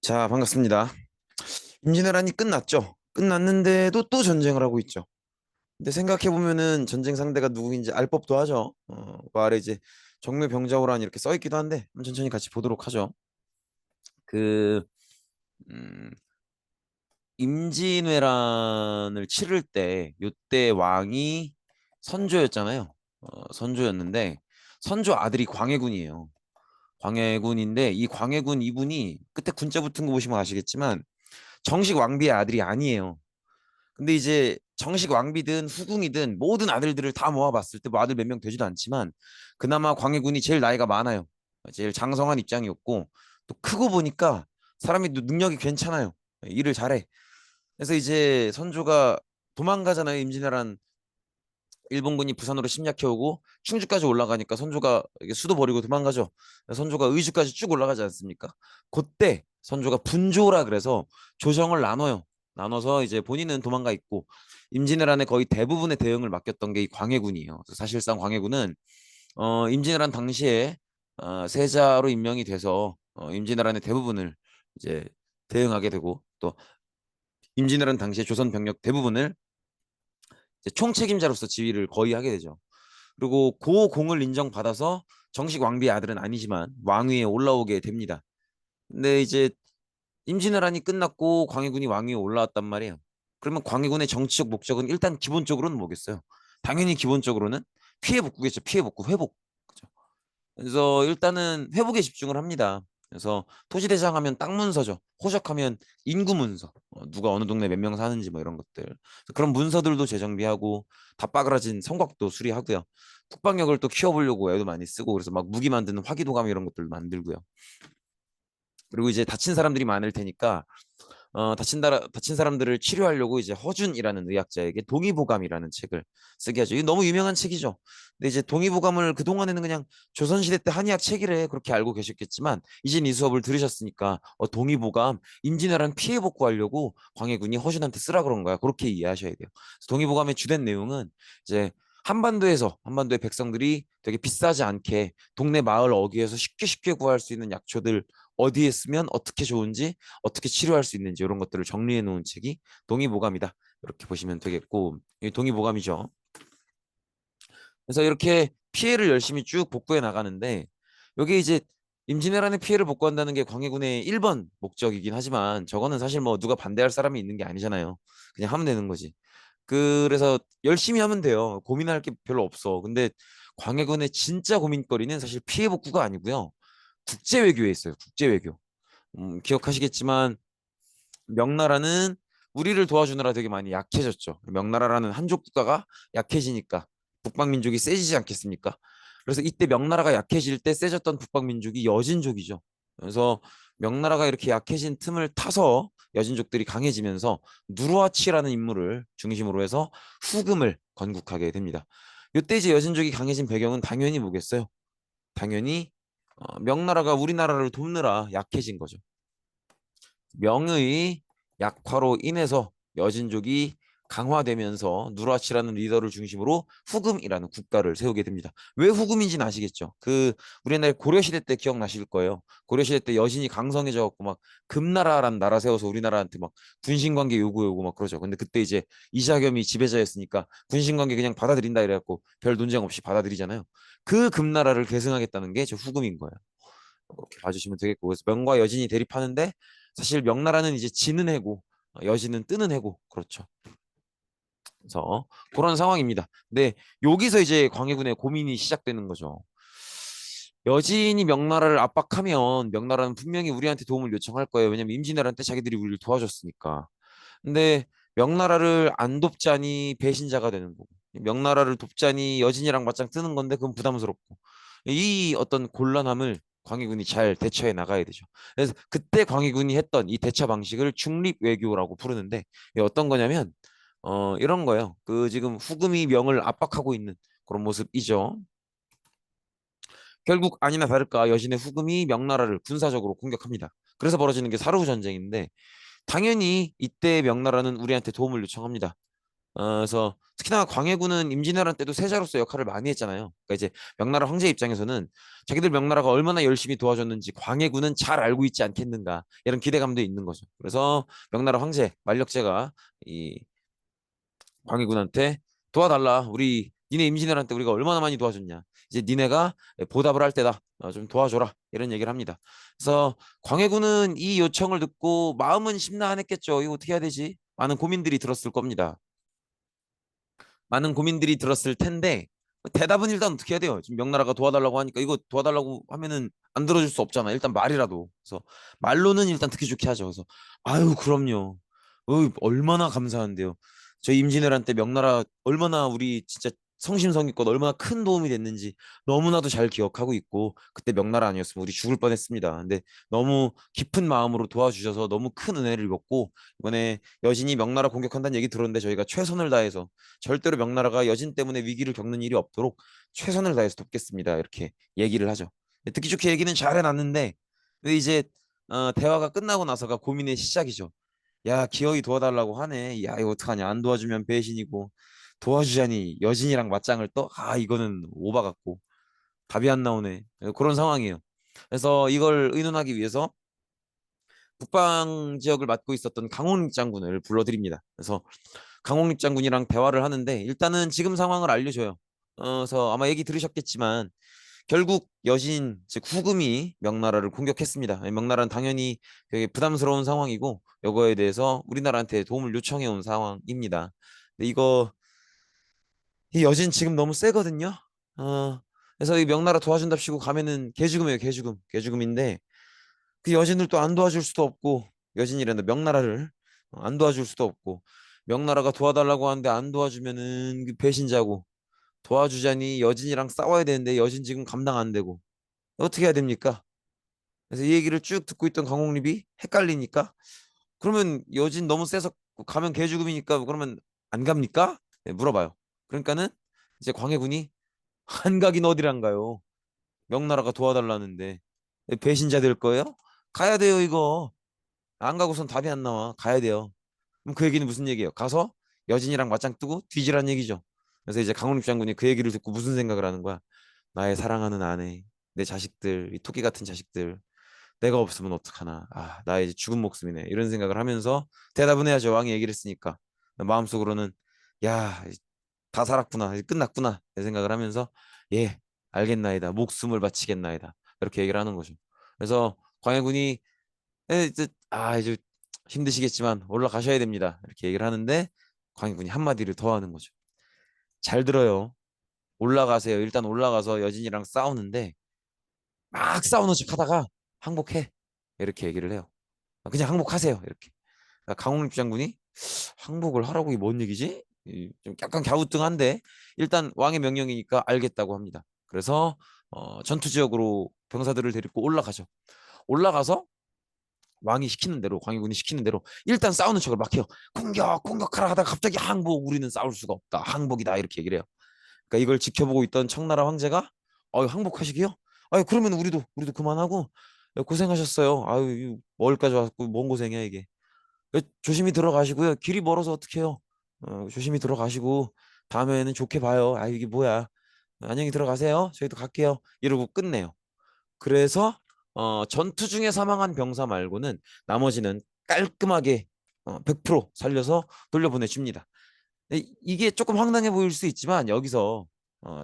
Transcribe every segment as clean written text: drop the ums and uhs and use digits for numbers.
자, 반갑습니다. 임진왜란이 끝났죠. 끝났는데도 또 전쟁을 하고 있죠. 근데 생각해 보면은 전쟁 상대가 누구인지 알 법도 하죠. 그 아래 이제 정묘병자호란 이렇게 써 있기도 한데 한번 천천히 같이 보도록 하죠. 그 음, 임진왜란을 치를 때 요때 왕이 선조였잖아요. 선조였는데 선조 아들이 광해군이에요. 광해군인데 이 광해군 이분이 끝에 군자 붙은 거 보시면 아시겠지만 정식 왕비의 아들이 아니에요. 근데 이제 정식 왕비든 후궁이든 모든 아들들을 다 모아봤을 때 뭐 아들 몇 명 되지도 않지만 그나마 광해군이 제일 나이가 많아요. 제일 장성한 입장이었고 또 크고 보니까 사람이 또 능력이 괜찮아요. 일을 잘해. 그래서 이제 선조가 도망가잖아요. 임진왜란 일본군이 부산으로 침략해오고 충주까지 올라가니까 선조가 이게 수도 버리고 도망가죠. 선조가 의주까지 쭉 올라가지 않습니까? 그때 선조가 분조라 그래서 조정을 나눠요. 나눠서 이제 본인은 도망가 있고 임진왜란의 거의 대부분의 대응을 맡겼던 게 이 광해군이에요. 그래서 사실상 광해군은 임진왜란 당시에 세자로 임명이 돼서 임진왜란의 대부분을 이제 대응하게 되고 또 임진왜란 당시에 조선 병력 대부분을 이제 총책임자로서 지휘를 거의 하게 되죠. 그리고 그 공을 인정받아서 정식 왕비의 아들은 아니지만 왕위에 올라오게 됩니다. 근데 이제 임진왜란이 끝났고 광해군이 왕위에 올라왔단 말이에요. 그러면 광해군의 정치적 목적은 일단 기본적으로는 뭐겠어요? 당연히 기본적으로는 피해 복구겠죠. 피해 복구, 회복. 그죠? 그래서 일단은 회복에 집중을 합니다. 그래서 토지대장 하면 땅 문서죠. 호적하면 인구 문서. 누가 어느 동네 몇 명 사는지 뭐 이런 것들. 그런 문서들도 재정비하고 다 빠그라진 성곽도 수리하고요. 국방력을 또 키워보려고 애도 많이 쓰고 그래서 막 무기 만드는 화기도감 이런 것들 만들고요. 그리고 이제 다친 사람들이 많을 테니까 다친 사람들을 치료하려고 이제 허준이라는 의학자에게 동의보감이라는 책을 쓰게 하죠. 이게 너무 유명한 책이죠. 근데 이제 동의보감을 그동안에는 그냥 조선시대 때 한의학 책이래 그렇게 알고 계셨겠지만 이젠 이 수업을 들으셨으니까 동의보감 임진왜란 피해 복구하려고 광해군이 허준한테 쓰라 그런 거야. 그렇게 이해하셔야 돼요. 그래서 동의보감의 주된 내용은 이제 한반도의 백성들이 되게 비싸지 않게 동네 마을 어귀에서 쉽게 구할 수 있는 약초들 어디에 쓰면 어떻게 좋은지 어떻게 치료할 수 있는지 이런 것들을 정리해 놓은 책이 동의보감이다. 이렇게 보시면 되겠고 이 동의보감이죠. 그래서 이렇게 피해를 열심히 쭉 복구해 나가는데 여기 이제 임진왜란의 피해를 복구한다는 게 광해군의 1번 목적이긴 하지만 저거는 사실 뭐 누가 반대할 사람이 있는 게 아니잖아요. 그냥 하면 되는 거지. 그래서 열심히 하면 돼요. 고민할 게 별로 없어. 근데 광해군의 진짜 고민거리는 사실 피해 복구가 아니고요. 국제 외교에 있어요. 국제 외교. 기억하시겠지만 명나라는 우리를 도와주느라 되게 많이 약해졌죠. 명나라라는 한족 국가가 약해지니까 북방민족이 세지지 않겠습니까? 그래서 이때 명나라가 약해질 때 세졌던 북방민족이 여진족이죠. 그래서 명나라가 이렇게 약해진 틈을 타서 여진족들이 강해지면서 누르하치라는 인물을 중심으로 해서 후금을 건국하게 됩니다. 이때 이제 여진족이 강해진 배경은 당연히 뭐겠어요? 당연히 명나라가 우리나라를 돕느라 약해진 거죠. 명의 약화로 인해서 여진족이 강화되면서 누라치라는 리더를 중심으로 후금이라는 국가를 세우게 됩니다. 왜 후금인지는 아시겠죠? 우리 옛날 고려시대 때 기억나실 거예요. 고려시대 때 여진이 강성해져 갖고 막 금나라라는 나라 세워서 우리나라한테 막 군신관계 요구하고 막 그러죠. 근데 그때 이제 이자겸이 지배자였으니까 군신관계 그냥 받아들인다 이래갖고 별 논쟁 없이 받아들이잖아요. 그 금나라를 계승하겠다는 게 저 후금인 거예요. 그렇게 봐주시면 되겠고 그래서 명과 여진이 대립하는데 사실 명나라는 이제 지는 해고 여진은 뜨는 해고 그렇죠. 그래서 그런 상황입니다. 근데 여기서 이제 광해군의 고민이 시작되는 거죠. 여진이 명나라를 압박하면 명나라는 분명히 우리한테 도움을 요청할 거예요. 왜냐면 임진왜란 때 자기들이 우리를 도와줬으니까. 근데 명나라를 안 돕자니 배신자가 되는 거고 명나라를 돕자니 여진이랑 맞짱 뜨는 건데 그건 부담스럽고 이 어떤 곤란함을 광해군이 잘 대처해 나가야 되죠. 그래서 그때 광해군이 했던 이 대처 방식을 중립외교라고 부르는데 이게 어떤 거냐면 이런 거예요. 지금 후금이 명을 압박하고 있는 그런 모습이죠. 결국 아니나 다를까 여신의 후금이 명나라를 군사적으로 공격합니다. 그래서 벌어지는 게 사르후 전쟁인데 당연히 이때 명나라는 우리한테 도움을 요청합니다. 그래서 특히나 광해군은 임진왜란 때도 세자로서 역할을 많이 했잖아요. 그러니까 이제 명나라 황제 입장에서는 자기들 명나라가 얼마나 열심히 도와줬는지 광해군은 잘 알고 있지 않겠는가 이런 기대감도 있는 거죠. 그래서 명나라 황제 만력제가 이 광해군한테 도와달라. 우리 니네 임진왜란 때 우리가 얼마나 많이 도와줬냐. 이제 니네가 보답을 할 때다. 좀 도와줘라. 이런 얘기를 합니다. 그래서 광해군은 이 요청을 듣고 마음은 심란했겠죠. 이거 어떻게 해야 되지? 많은 고민들이 들었을 겁니다. 많은 고민들이 들었을 텐데 대답은 일단 어떻게 해야 돼요? 지금 명나라가 도와달라고 하니까 이거 도와달라고 하면은 안 들어줄 수 없잖아. 일단 말이라도. 그래서 말로는 일단 듣기 좋게 하죠. 그래서 아유 그럼요. 얼마나 감사한데요. 저희 임진왜란 때 명나라 얼마나 우리 진짜 성심성의껏 얼마나 큰 도움이 됐는지 너무나도 잘 기억하고 있고 그때 명나라 아니었으면 우리 죽을 뻔했습니다. 근데 너무 깊은 마음으로 도와주셔서 너무 큰 은혜를 입었고 이번에 여진이 명나라 공격한다는 얘기 들었는데 저희가 최선을 다해서 절대로 명나라가 여진 때문에 위기를 겪는 일이 없도록 최선을 다해서 돕겠습니다. 이렇게 얘기를 하죠. 듣기 좋게 얘기는 잘 해놨는데 근데 이제 대화가 끝나고 나서가 고민의 시작이죠. 야, 기어이 도와달라고 하네. 야, 이거 어떡하냐. 안 도와주면 배신이고 도와주자니 여진이랑 맞짱을 떠? 아, 이거는 오바 같고 답이 안 나오네. 그런 상황이에요. 그래서 이걸 의논하기 위해서 북방 지역을 맡고 있었던 강홍익 장군을 불러드립니다. 그래서 강홍익 장군이랑 대화를 하는데 일단은 지금 상황을 알려줘요. 그래서 아마 얘기 들으셨겠지만 결국 여신 즉 후금이 명나라를 공격했습니다. 명나라는 당연히 되게 부담스러운 상황이고 이거에 대해서 우리나라한테 도움을 요청해 온 상황입니다. 근데 이 여진 지금 너무 세거든요. 그래서 이 명나라 도와준답시고 가면은 개죽음이에요, 개죽음. 개죽음인데 그 여진을 또 안 도와줄 수도 없고 여진이란다 명나라를 안 도와줄 수도 없고 명나라가 도와달라고 하는데 안 도와주면은 그 배신자고 도와주자니 여진이랑 싸워야 되는데 여진 지금 감당 안 되고 어떻게 해야 됩니까? 그래서 이 얘기를 쭉 듣고 있던 강홍립이 헷갈리니까 그러면 여진 너무 세서 가면 개죽음이니까 그러면 안 갑니까? 네, 물어봐요. 그러니까는 이제 광해군이 안 가긴 어디란 가요. 명나라가 도와달라는데 배신자 될 거예요? 가야 돼요 이거. 안 가고선 답이 안 나와. 가야 돼요. 그럼 그 얘기는 무슨 얘기예요? 가서 여진이랑 맞짱 뜨고 뒤지란 얘기죠. 그래서 이제 강훈립 장군이 그 얘기를 듣고 무슨 생각을 하는 거야? 나의 사랑하는 아내, 내 자식들, 이 토끼 같은 자식들, 내가 없으면 어떡하나. 아, 나의 이제 죽은 목숨이네. 이런 생각을 하면서 대답은 해야죠. 왕이 얘기를 했으니까. 마음속으로는 야, 다 살았구나. 이제 끝났구나. 내 생각을 하면서 예, 알겠나이다. 목숨을 바치겠나이다. 이렇게 얘기를 하는 거죠. 그래서 광해군이 이제 이제 힘드시겠지만 올라가셔야 됩니다. 이렇게 얘기를 하는데 광해군이 한마디를 더 하는 거죠. 잘 들어요. 올라가세요. 일단 올라가서 여진이랑 싸우는데 막 싸우는 척 하다가 항복해. 이렇게 얘기를 해요. 그냥 항복하세요. 이렇게. 강홍립 장군이 항복을 하라고 이게 뭔 얘기지? 좀 약간 갸우뚱한데 일단 왕의 명령이니까 알겠다고 합니다. 그래서 전투 지역으로 병사들을 데리고 올라가죠. 올라가서 왕이 시키는 대로 광해군이 시키는 대로 일단 싸우는 척을 막 해요. 공격하라 하다가 갑자기 항복 우리는 싸울 수가 없다. 항복이다 이렇게 얘기를 해요. 그러니까 이걸 지켜보고 있던 청나라 황제가 항복하시게요? 그러면 우리도 그만하고 고생하셨어요. 멀까지 왔고 뭔 고생이야 이게. 조심히 들어가시고요. 길이 멀어서 어떡해요. 조심히 들어가시고 다음에는 좋게 봐요. 이게 뭐야. 안녕히 들어가세요. 저희도 갈게요. 이러고 끝내요. 그래서 전투 중에 사망한 병사 말고는 나머지는 깔끔하게 100% 살려서 돌려보내줍니다. 이게 조금 황당해 보일 수 있지만 여기서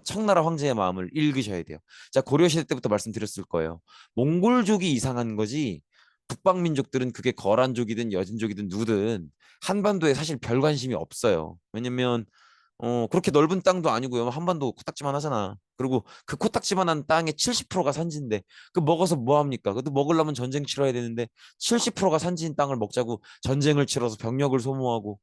청나라 황제의 마음을 읽으셔야 돼요. 자, 고려시대 때부터 말씀드렸을 거예요. 몽골족이 이상한 거지 북방 민족들은 그게 거란족이든 여진족이든 누구든 한반도에 사실 별 관심이 없어요. 왜냐면 그렇게 넓은 땅도 아니고요. 한반도 코딱지만 하잖아. 그리고 그 코딱지만한 땅의 70%가 산지인데 그 먹어서 뭐 합니까? 그것도 먹으려면 전쟁 치러야 되는데 70%가 산지인 땅을 먹자고 전쟁을 치러서 병력을 소모하고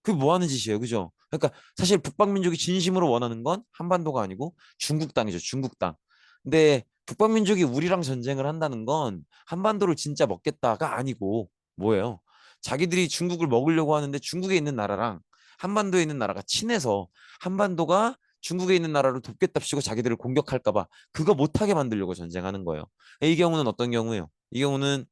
그게 뭐 하는 짓이에요. 그죠? 그러니까 사실 북방민족이 진심으로 원하는 건 한반도가 아니고 중국 땅이죠. 중국 땅. 근데 북방민족이 우리랑 전쟁을 한다는 건 한반도를 진짜 먹겠다가 아니고 뭐예요? 자기들이 중국을 먹으려고 하는데 중국에 있는 나라랑 한반도에 있는 나라가 친해서 한반도가 중국에 있는 나라를 돕겠답시고 자기들을 공격할까 봐 그거 못하게 만들려고 전쟁하는 거예요. 이 경우는 어떤 경우예요? 이 경우는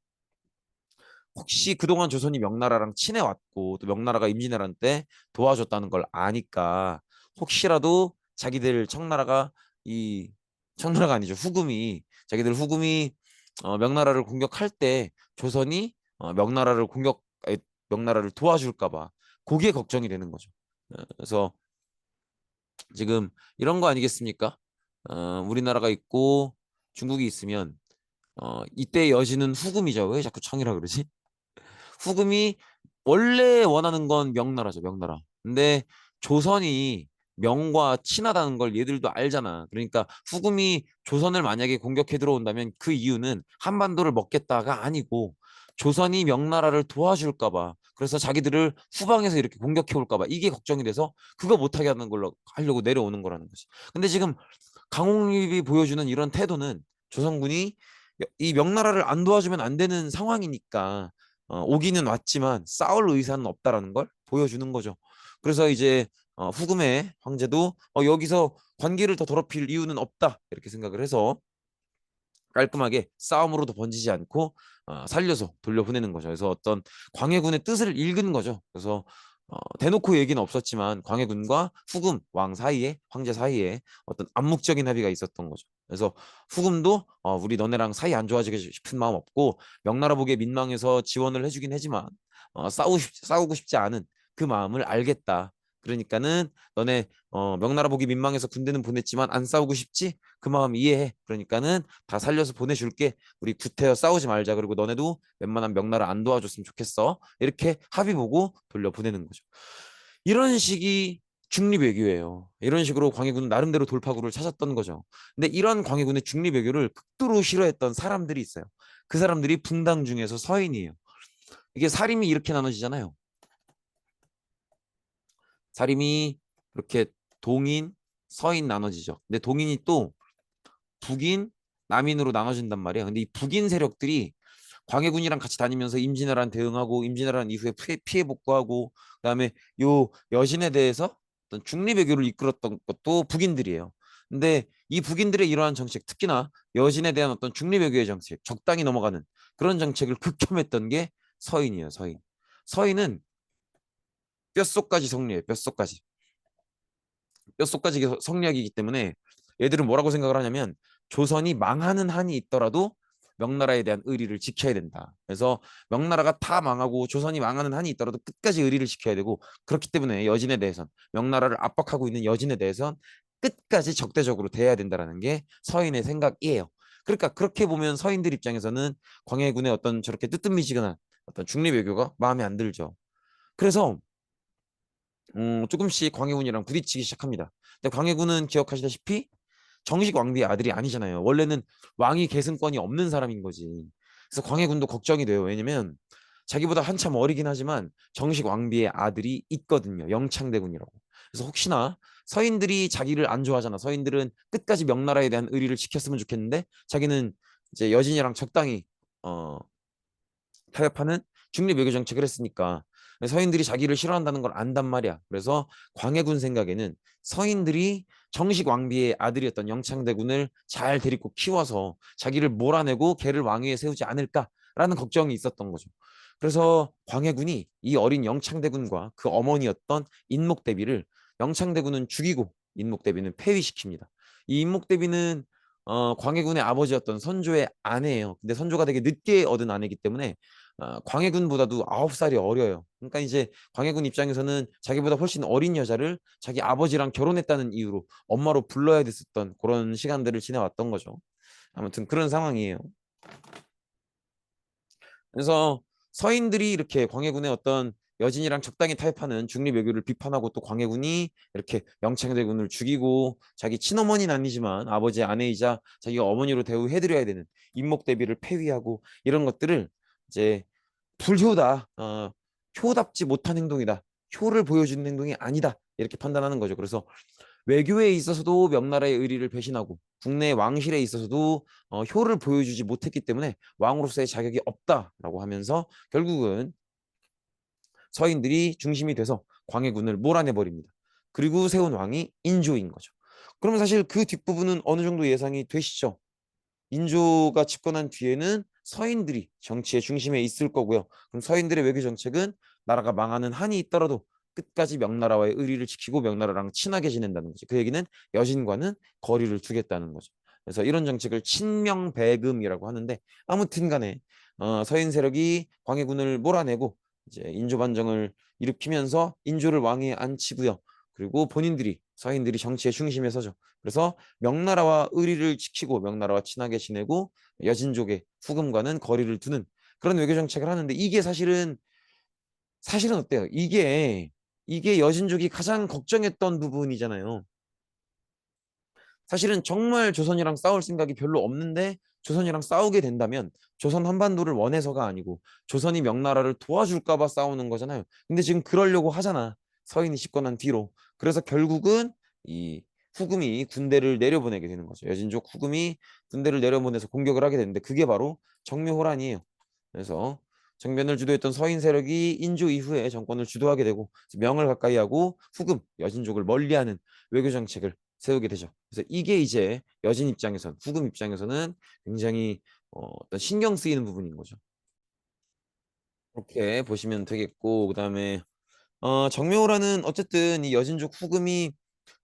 혹시 그동안 조선이 명나라랑 친해왔고 또 명나라가 임진왜란 때 도와줬다는 걸 아니까 혹시라도 자기들 청나라가 이 청나라가 아니죠. 후금이 자기들 후금이 명나라를 공격할 때 조선이 명나라를 도와줄까 봐 그게 걱정이 되는 거죠. 그래서 지금 이런 거 아니겠습니까? 우리나라가 있고 중국이 있으면 이때 여지는 후금이죠. 왜 자꾸 청이라 그러지? 후금이 원래 원하는 건 명나라죠, 명나라. 근데 조선이 명과 친하다는 걸 얘들도 알잖아. 그러니까 후금이 조선을 만약에 공격해 들어온다면 그 이유는 한반도를 먹겠다가 아니고 조선이 명나라를 도와줄까 봐. 그래서 자기들을 후방에서 이렇게 공격해 올까 봐. 이게 걱정이 돼서 그거 못하게 하는 걸로 하려고 내려오는 거라는 거지. 근데 지금 강홍립이 보여주는 이런 태도는 조선군이 이 명나라를 안 도와주면 안 되는 상황이니까 오기는 왔지만 싸울 의사는 없다라는 걸 보여주는 거죠. 그래서 이제 후금의 황제도 여기서 관계를 더 더럽힐 이유는 없다 이렇게 생각을 해서 깔끔하게 싸움으로도 번지지 않고 살려서 돌려보내는 거죠. 그래서 어떤 광해군의 뜻을 읽은 거죠. 그래서 대놓고 얘기는 없었지만 광해군과 후금 왕 사이에 황제 사이에 어떤 암묵적인 합의가 있었던 거죠. 그래서 후금도 우리 너네랑 사이 안 좋아지고 싶은 마음 없고 명나라 복에 민망해서 지원을 해주긴 하지만 싸우고 싶지 않은 그 마음을 알겠다. 그러니까는 너네 명나라 복이 민망해서 군대는 보냈지만 안 싸우고 싶지? 그 마음 이해해. 그러니까는 다 살려서 보내줄게. 우리 구태여 싸우지 말자. 그리고 너네도 웬만한 명나라 안 도와줬으면 좋겠어. 이렇게 합의 보고 돌려보내는 거죠. 이런 식이 중립외교예요. 이런 식으로 광해군은 나름대로 돌파구를 찾았던 거죠. 근데 이런 광해군의 중립외교를 극도로 싫어했던 사람들이 있어요. 그 사람들이 붕당 중에서 서인이에요. 이게 사림이 이렇게 나눠지잖아요. 사림이 이렇게 동인, 서인 나눠지죠. 근데 동인이 또 북인, 남인으로 나눠진단 말이에요. 근데 이 북인 세력들이 광해군이랑 같이 다니면서 임진왜란 대응하고 임진왜란 이후에 피해 복구하고 그다음에 요 여신에 대해서 어떤 중립외교를 이끌었던 것도 북인들이에요. 근데 이 북인들의 이러한 정책, 특히나 여신에 대한 어떤 중립외교의 정책, 적당히 넘어가는 그런 정책을 극혐했던 게 서인이에요. 서인. 서인은 뼛속까지 성리해요. 뼛속까지. 뼛속까지 성리학이기 때문에 얘들은 뭐라고 생각을 하냐면 조선이 망하는 한이 있더라도 명나라에 대한 의리를 지켜야 된다. 그래서 명나라가 다 망하고 조선이 망하는 한이 있더라도 끝까지 의리를 지켜야 되고 그렇기 때문에 여진에 대해선 명나라를 압박하고 있는 여진에 대해선 끝까지 적대적으로 대해야 된다라는 게 서인의 생각이에요. 그러니까 그렇게 보면 서인들 입장에서는 광해군의 어떤 저렇게 뜨뜻미지근한 어떤 중립 외교가 마음에 안 들죠. 그래서 조금씩 광해군이랑 부딪히기 시작합니다. 근데 광해군은 기억하시다시피 정식 왕비의 아들이 아니잖아요. 원래는 왕위 계승권이 없는 사람인 거지. 그래서 광해군도 걱정이 돼요. 왜냐면 자기보다 한참 어리긴 하지만 정식 왕비의 아들이 있거든요. 영창대군이라고. 그래서 혹시나 서인들이 자기를 안 좋아하잖아. 서인들은 끝까지 명나라에 대한 의리를 지켰으면 좋겠는데 자기는 이제 여진이랑 적당히 어, 타협하는 중립 외교 정책을 했으니까 서인들이 자기를 싫어한다는 걸 안단 말이야. 그래서 광해군 생각에는 서인들이 정식 왕비의 아들이었던 영창대군을 잘 데리고 키워서 자기를 몰아내고 걔를 왕위에 세우지 않을까라는 걱정이 있었던 거죠. 그래서 광해군이 이 어린 영창대군과 그 어머니였던 인목대비를 영창대군은 죽이고 인목대비는 폐위시킵니다. 이 인목대비는 광해군의 아버지였던 선조의 아내예요. 근데 선조가 되게 늦게 얻은 아내이기 때문에 광해군보다도 9살이 어려요. 그러니까 이제 광해군 입장에서는 자기보다 훨씬 어린 여자를 자기 아버지랑 결혼했다는 이유로 엄마로 불러야 됐었던 그런 시간들을 지내왔던 거죠. 아무튼 그런 상황이에요. 그래서 서인들이 이렇게 광해군의 어떤 여진이랑 적당히 타협하는 중립 외교를 비판하고 또 광해군이 이렇게 영창대군을 죽이고 자기 친어머니는 아니지만 아버지의 아내이자 자기가 어머니로 대우해드려야 되는 인목대비를 폐위하고 이런 것들을 이제 불효다. 효답지 못한 행동이다. 효를 보여주는 행동이 아니다. 이렇게 판단하는 거죠. 그래서 외교에 있어서도 명나라의 의리를 배신하고 국내 왕실에 있어서도 효를 보여주지 못했기 때문에 왕으로서의 자격이 없다라고 하면서 결국은 서인들이 중심이 돼서 광해군을 몰아내버립니다. 그리고 세운 왕이 인조인 거죠. 그러면 사실 그 뒷부분은 어느 정도 예상이 되시죠? 인조가 집권한 뒤에는 서인들이 정치의 중심에 있을 거고요. 그럼 서인들의 외교 정책은 나라가 망하는 한이 있더라도 끝까지 명나라와의 의리를 지키고 명나라랑 친하게 지낸다는 거죠. 그 얘기는 여진과는 거리를 두겠다는 거죠. 그래서 이런 정책을 친명배금이라고 하는데 아무튼 간에 서인 세력이 광해군을 몰아내고 이제 인조반정을 일으키면서 인조를 왕위에 앉히고요. 그리고 본인들이 서인들이 정치의 중심에 서죠. 그래서 명나라와 의리를 지키고 명나라와 친하게 지내고 여진족의 후금과는 거리를 두는 그런 외교 정책을 하는데 이게 사실은 어때요? 이게 여진족이 가장 걱정했던 부분이잖아요. 사실은 정말 조선이랑 싸울 생각이 별로 없는데 조선이랑 싸우게 된다면 조선 한반도를 원해서가 아니고 조선이 명나라를 도와줄까 봐 싸우는 거잖아요. 근데 지금 그러려고 하잖아. 서인이 집권한 뒤로. 그래서 결국은 이 후금이 군대를 내려보내게 되는 거죠. 여진족 후금이 군대를 내려보내서 공격을 하게 되는데 그게 바로 정묘호란이에요. 그래서 정변을 주도했던 서인 세력이 인조 이후에 정권을 주도하게 되고 명을 가까이 하고 후금, 여진족을 멀리하는 외교 정책을 세우게 되죠. 그래서 이게 이제 여진 입장에선 후금 입장에서는 굉장히 어떤 신경 쓰이는 부분인 거죠. 그렇게 보시면 되겠고 그다음에 정묘호란은 어쨌든 이 여진족 후금이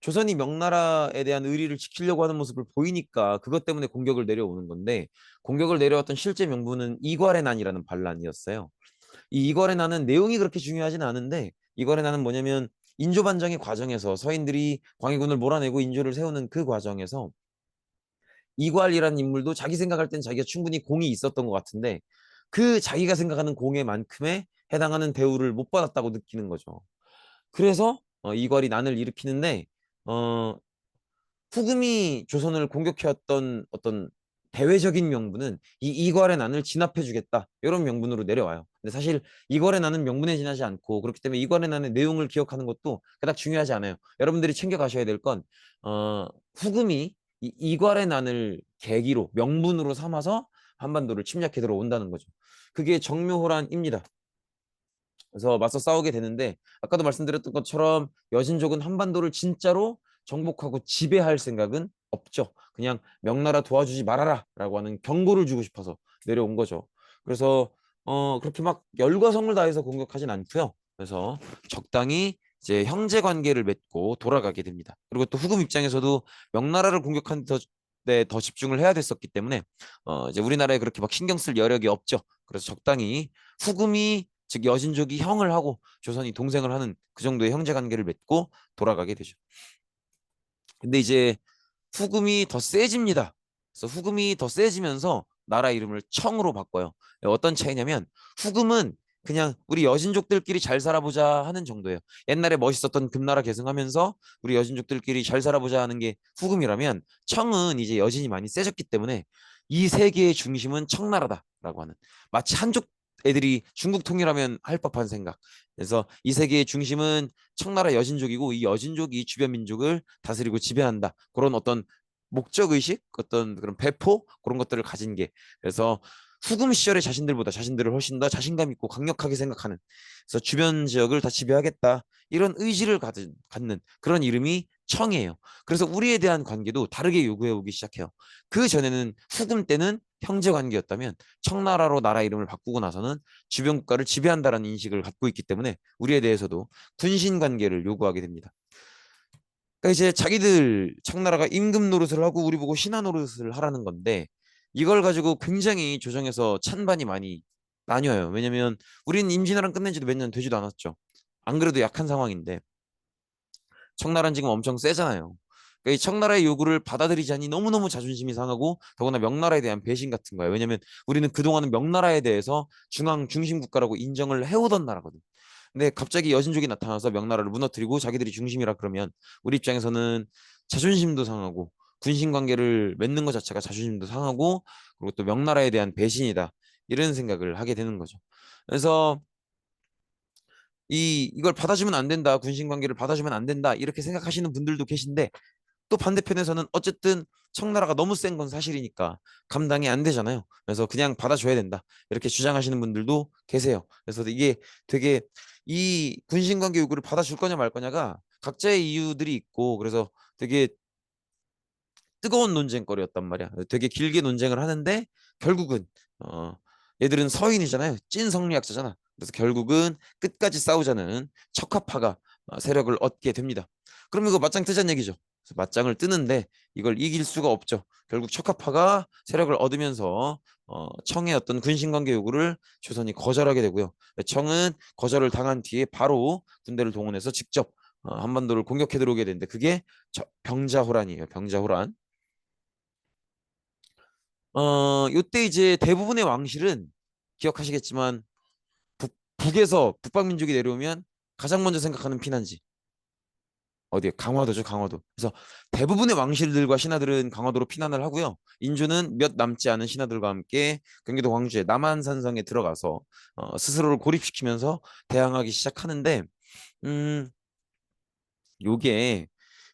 조선이 명나라에 대한 의리를 지키려고 하는 모습을 보이니까 그것 때문에 공격을 내려오는 건데 공격을 내려왔던 실제 명분은 이괄의 난이라는 반란이었어요. 이 이괄의 난은 내용이 그렇게 중요하진 않은데 이괄의 난은 뭐냐면 인조 반정의 과정에서 서인들이 광해군을 몰아내고 인조를 세우는 그 과정에서 이괄이라는 인물도 자기 생각할 땐 자기가 충분히 공이 있었던 것 같은데 그 자기가 생각하는 공에만큼의 해당하는 대우를 못 받았다고 느끼는 거죠. 그래서 이괄이 난을 일으키는데 어, 후금이 조선을 공격해왔던 어떤 대외적인 명분은 이 이괄의 난을 진압해주겠다 이런 명분으로 내려와요. 근데 사실 이괄의 난은 명분에 지나지 않고 그렇기 때문에 이괄의 난의 내용을 기억하는 것도 그닥 중요하지 않아요. 여러분들이 챙겨가셔야 될 건 후금이 이 이괄의 난을 계기로 명분으로 삼아서 한반도를 침략해 들어온다는 거죠. 그게 정묘호란입니다. 그래서 맞서 싸우게 되는데 아까도 말씀드렸던 것처럼 여진족은 한반도를 진짜로 정복하고 지배할 생각은 없죠. 그냥 명나라 도와주지 말아라 라고 하는 경고를 주고 싶어서 내려온 거죠. 그래서 그렇게 막 열과성을 다해서 공격하진 않고요. 그래서 적당히 이제 형제 관계를 맺고 돌아가게 됩니다. 그리고 또 후금 입장에서도 명나라를 공격하는 데더 집중을 해야 됐었기 때문에 이제 우리나라에 그렇게 막 신경 쓸 여력이 없죠. 그래서 적당히 후금이 즉 여진족이 형을 하고 조선이 동생을 하는 그 정도의 형제 관계를 맺고 돌아가게 되죠. 근데 이제 후금이 더 세집니다. 그래서 후금이 더 세지면서 나라 이름을 청으로 바꿔요. 어떤 차이냐면 후금은 그냥 우리 여진족들끼리 잘 살아보자 하는 정도예요. 옛날에 멋있었던 금나라 계승하면서 우리 여진족들끼리 잘 살아보자 하는 게 후금이라면 청은 이제 여진이 많이 세졌기 때문에 이 세계의 중심은 청나라다라고 하는 마치 한족 애들이 중국 통일하면 할 법한 생각. 그래서 이 세계의 중심은 청나라 여진족이고 이 여진족이 주변 민족을 다스리고 지배한다. 그런 어떤 목적 의식, 어떤 그런 배포 그런 것들을 가진 게 그래서 후금 시절의 자신들보다 자신들을 훨씬 더 자신감 있고 강력하게 생각하는 그래서 주변 지역을 다 지배하겠다 이런 의지를 갖는 그런 이름이 청이에요. 그래서 우리에 대한 관계도 다르게 요구해 오기 시작해요. 그 전에는 후금 때는 형제 관계였다면 청나라로 나라 이름을 바꾸고 나서는 주변 국가를 지배한다라는 인식을 갖고 있기 때문에 우리에 대해서도 군신 관계를 요구하게 됩니다. 그러니까 이제 자기들 청나라가 임금 노릇을 하고 우리 보고 신하 노릇을 하라는 건데 이걸 가지고 굉장히 조정에서 찬반이 많이 나뉘어요. 왜냐면 우리는 임진왜란 끝낸 지도 몇 년 되지도 않았죠. 안 그래도 약한 상황인데 청나라는 지금 엄청 세잖아요. 그러니까 이 청나라의 요구를 받아들이자니 너무너무 자존심이 상하고 더구나 명나라에 대한 배신 같은 거예요. 왜냐면 우리는 그동안은 명나라에 대해서 중앙 중심 국가라고 인정을 해오던 나라거든. 근데 갑자기 여진족이 나타나서 명나라를 무너뜨리고 자기들이 중심이라 그러면 우리 입장에서는 자존심도 상하고 군신 관계를 맺는 것 자체가 자존심도 상하고 그리고 또 명나라에 대한 배신이다. 이런 생각을 하게 되는 거죠. 그래서 이걸 받아주면 안 된다. 군신 관계를 받아주면 안 된다. 이렇게 생각하시는 분들도 계신데 또 반대편에서는 어쨌든 청나라가 너무 센 건 사실이니까 감당이 안 되잖아요. 그래서 그냥 받아줘야 된다. 이렇게 주장하시는 분들도 계세요. 그래서 이게 되게 이 군신관계 요구를 받아줄 거냐 말 거냐가 각자의 이유들이 있고 그래서 되게 뜨거운 논쟁거리였단 말이야. 되게 길게 논쟁을 하는데 결국은 어, 얘들은 서인이잖아요. 찐 성리학자잖아. 그래서 결국은 끝까지 싸우자는 척화파가 세력을 얻게 됩니다. 그럼 이거 맞짱 뜨자는 얘기죠. 그래서 맞짱을 뜨는데 이걸 이길 수가 없죠. 결국 척화파가 세력을 얻으면서 청의 어떤 군신관계 요구를 조선이 거절하게 되고요. 청은 거절을 당한 뒤에 바로 군대를 동원해서 직접 한반도를 공격해 들어오게 되는데 그게 병자호란이에요. 병자호란. 요때 이제 대부분의 왕실은 기억하시겠지만 북에서 북방민족이 내려오면 가장 먼저 생각하는 피난지 어디에? 강화도죠, 강화도. 그래서 대부분의 왕실들과 신하들은 강화도로 피난을 하고요. 인조는 몇 남지 않은 신하들과 함께 경기도 광주의 남한산성에 들어가서 스스로를 고립시키면서 대항하기 시작하는데, 음, 요게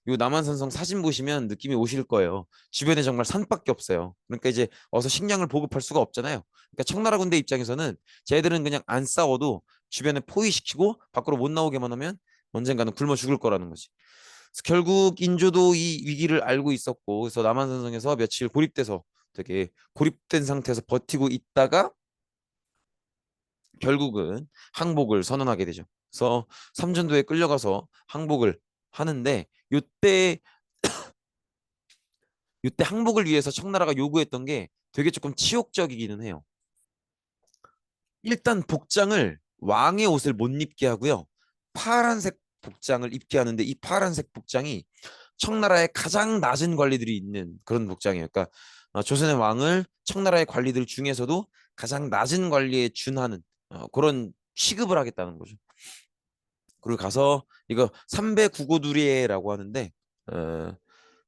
요 남한산성 사진 보시면 느낌이 오실 거예요. 주변에 정말 산밖에 없어요. 그러니까 이제 어서 식량을 보급할 수가 없잖아요. 그러니까 청나라 군대 입장에서는 쟤들은 그냥 안 싸워도 주변에 포위시키고 밖으로 못 나오게만 하면 언젠가는 굶어 죽을 거라는 거지. 그래서 결국 인조도 이 위기를 알고 있었고, 그래서 남한산성에서 며칠 고립돼서 되게 고립된 상태에서 버티고 있다가 결국은 항복을 선언하게 되죠. 그래서 삼전도에 끌려가서 항복을 하는데 요때 항복을 위해서 청나라가 요구했던 게 되게 조금 치욕적이기는 해요. 일단 복장을 왕의 옷을 못 입게 하고요. 파란색 복장을 입게 하는데 이 파란색 복장이 청나라의 가장 낮은 관리들이 있는 그런 복장이에요. 그러니까 조선의 왕을 청나라의 관리들 중에서도 가장 낮은 관리에 준하는 그런 취급을 하겠다는 거죠. 그리고 가서 이거 삼배 구고두리에라고 하는데 어,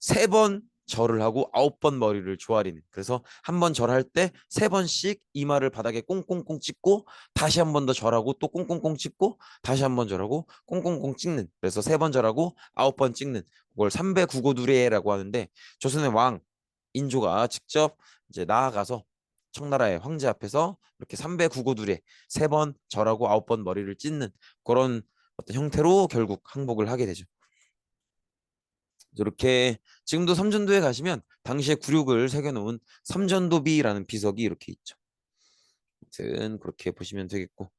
3번 절을 하고 9번 머리를 조아리는. 그래서 한 번 절할 때 3번씩 이마를 바닥에 꽁꽁꽁 찍고 다시 한 번 더 절하고 또 꽁꽁꽁 찍고 다시 한 번 절하고 꽁꽁꽁 찍는. 그래서 3번 절하고 9번 찍는. 그걸 삼배 구고두리에라고 하는데 조선의 왕 인조가 직접 이제 나아가서 청나라의 황제 앞에서 이렇게 삼배 구고두리에 3번 절하고 9번 머리를 찢는 그런 어떤 형태로 결국 항복을 하게 되죠. 이렇게 지금도 삼전도에 가시면 당시에 굴욕을 새겨놓은 삼전도비라는 비석이 이렇게 있죠. 아무튼 그렇게 보시면 되겠고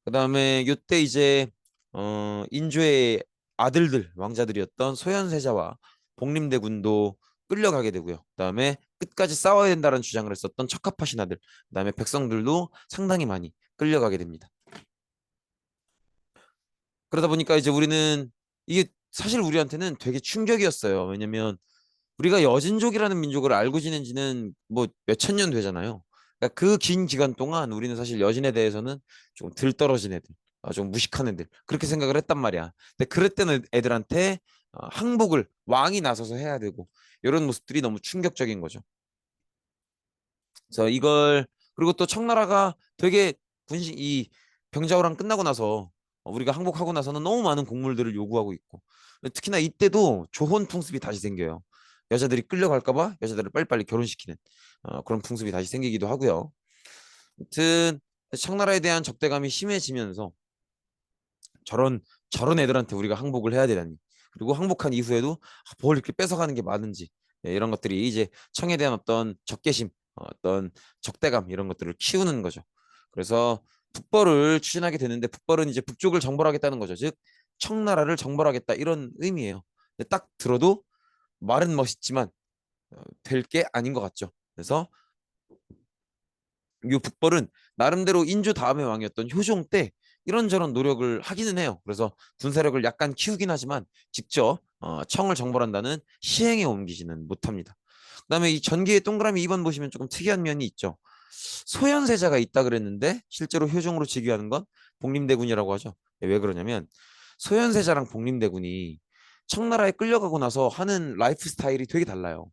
그다음에 이때 이제 인조의 아들들 왕자들이었던 소현세자와 복림대군도 끌려가게 되고요. 그다음에 끝까지 싸워야 된다는 주장을 했었던 척화파 신하들, 그다음에 백성들도 상당히 많이 끌려가게 됩니다. 그러다 보니까 이제 우리는 이게 사실 우리한테는 되게 충격이었어요. 왜냐면 우리가 여진족이라는 민족을 알고 지낸 지는 뭐 몇천 년 되잖아요. 그러니까 그 긴 기간 동안 우리는 사실 여진에 대해서는 좀 들떨어진 애들, 좀 무식한 애들 그렇게 생각을 했단 말이야. 근데 그랬던 애들한테 항복을 왕이 나서서 해야 되고 이런 모습들이 너무 충격적인 거죠. 그래서 이걸 그리고 또 청나라가 되게 군신 이 병자호란 끝나고 나서 우리가 항복하고 나서는 너무 많은 곡물들을 요구하고 있고 특히나 이때도 조혼 풍습이 다시 생겨요. 여자들이 끌려갈까 봐 여자들을 빨리빨리 결혼시키는 그런 풍습이 다시 생기기도 하고요. 아무튼 청나라에 대한 적대감이 심해지면서 저런 애들한테 우리가 항복을 해야 되다니. 그리고 항복한 이후에도 뭘 이렇게 뺏어가는 게 많은지 이런 것들이 이제 청에 대한 어떤 적개심, 어떤 적대감 이런 것들을 키우는 거죠. 그래서 북벌을 추진하게 되는데 북벌은 이제 북쪽을 정벌하겠다는 거죠. 즉 청나라를 정벌하겠다 이런 의미예요. 근데 딱 들어도 말은 멋있지만 될 게 아닌 것 같죠. 그래서 이 북벌은 나름대로 인조 다음의 왕이었던 효종 때 이런저런 노력을 하기는 해요. 그래서 군사력을 약간 키우긴 하지만 직접 청을 정벌한다는 시행에 옮기지는 못합니다. 그다음에 이 전기의 동그라미 2번 보시면 조금 특이한 면이 있죠. 소현세자가 있다 그랬는데 실제로 효종으로 즉위하는 건 복림대군이라고 하죠. 왜 그러냐면 소현세자랑 복림대군이 청나라에 끌려가고 나서 하는 라이프 스타일이 되게 달라요.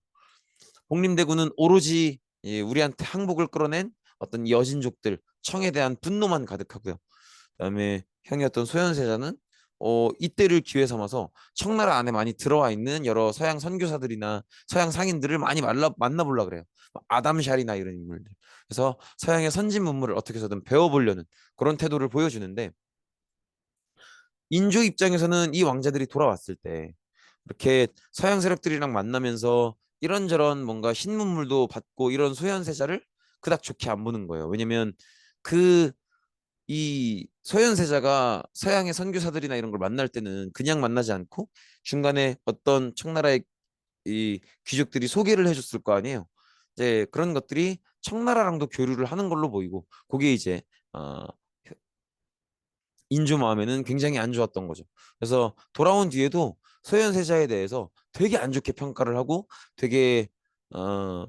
복림대군은 오로지 우리한테 항복을 끌어낸 어떤 여진족들 청에 대한 분노만 가득하고요. 그다음에 형이었던 소현세자는 이때를 기회 삼아서 청나라 안에 많이 들어와 있는 여러 서양 선교사들이나 서양 상인들을 많이 만나보려 그래요. 아담 샬이나 이런 인물들. 그래서 서양의 선진 문물을 어떻게 해서든 배워보려는 그런 태도를 보여주는데 인조 입장에서는 이 왕자들이 돌아왔을 때 이렇게 서양 세력들이랑 만나면서 이런저런 뭔가 신문물도 받고 이런 소현세자를 그닥 좋게 안 보는 거예요. 왜냐면 그 이 소현세자가 서양의 선교사들이나 이런 걸 만날 때는 그냥 만나지 않고 중간에 어떤 청나라의 이 귀족들이 소개를 해줬을 거 아니에요. 이제 그런 것들이 청나라랑도 교류를 하는 걸로 보이고 그게 이제 어, 인조 마음에는 굉장히 안 좋았던 거죠. 그래서 돌아온 뒤에도 소현세자에 대해서 되게 안 좋게 평가를 하고 되게 어,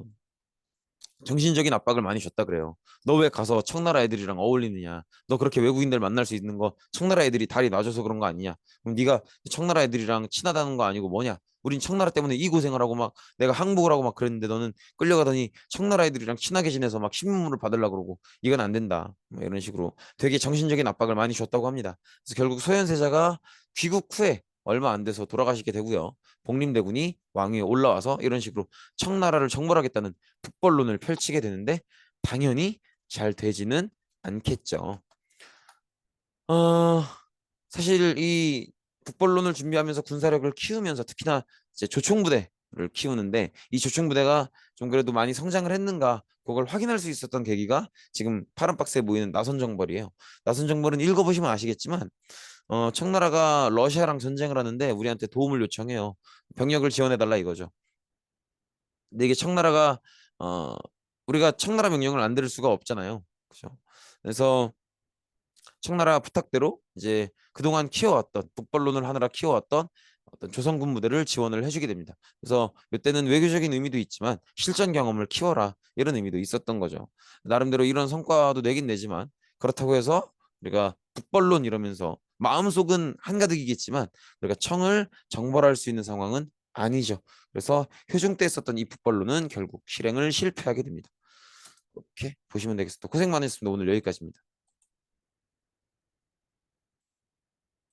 정신적인 압박을 많이 줬다 그래요. 너 왜 가서 청나라 애들이랑 어울리느냐? 너 그렇게 외국인들 만날 수 있는 거 청나라 애들이 다리 놔줘서 그런 거 아니냐? 그럼 네가 청나라 애들이랑 친하다는 거 아니고 뭐냐? 우린 청나라 때문에 이 고생을 하고 막 내가 항복을 하고 막 그랬는데 너는 끌려가더니 청나라 애들이랑 친하게 지내서 막 신문물을 받으려고 그러고 이건 안 된다. 뭐 이런 식으로 되게 정신적인 압박을 많이 줬다고 합니다. 그래서 결국 소현세자가 귀국 후에 얼마 안 돼서 돌아가시게 되고요. 복림대군이 왕위에 올라와서 이런 식으로 청나라를 정벌하겠다는 북벌론을 펼치게 되는데 당연히 잘 되지는 않겠죠. 어, 사실 이 북벌론을 준비하면서 군사력을 키우면서 특히나 이제 조총부대를 키우는데 이 조총부대가 좀 그래도 많이 성장을 했는가 그걸 확인할 수 있었던 계기가 지금 파란 박스에 보이는 나선정벌이에요. 나선정벌은 읽어보시면 아시겠지만 청나라가 러시아랑 전쟁을 하는데 우리한테 도움을 요청해요. 병력을 지원해달라 이거죠. 근데 이게 청나라가 어 우리가 청나라 명령을 안 들을 수가 없잖아요. 그죠? 그래서 청나라 부탁대로 이제 그동안 키워왔던 북벌론을 하느라 키워왔던 어떤 조선 군부대를 지원을 해주게 됩니다. 그래서 이때는 외교적인 의미도 있지만 실전 경험을 키워라 이런 의미도 있었던 거죠. 나름대로 이런 성과도 내긴 내지만 그렇다고 해서 우리가 북벌론 이러면서 마음속은 한가득이겠지만 우리가 청을 정벌할 수 있는 상황은 아니죠. 그래서 효중 때 썼던 이 북벌론은 결국 실행을 실패하게 됩니다. 이렇게 보시면 되겠습니다. 고생 많으셨습니다. 오늘 여기까지입니다.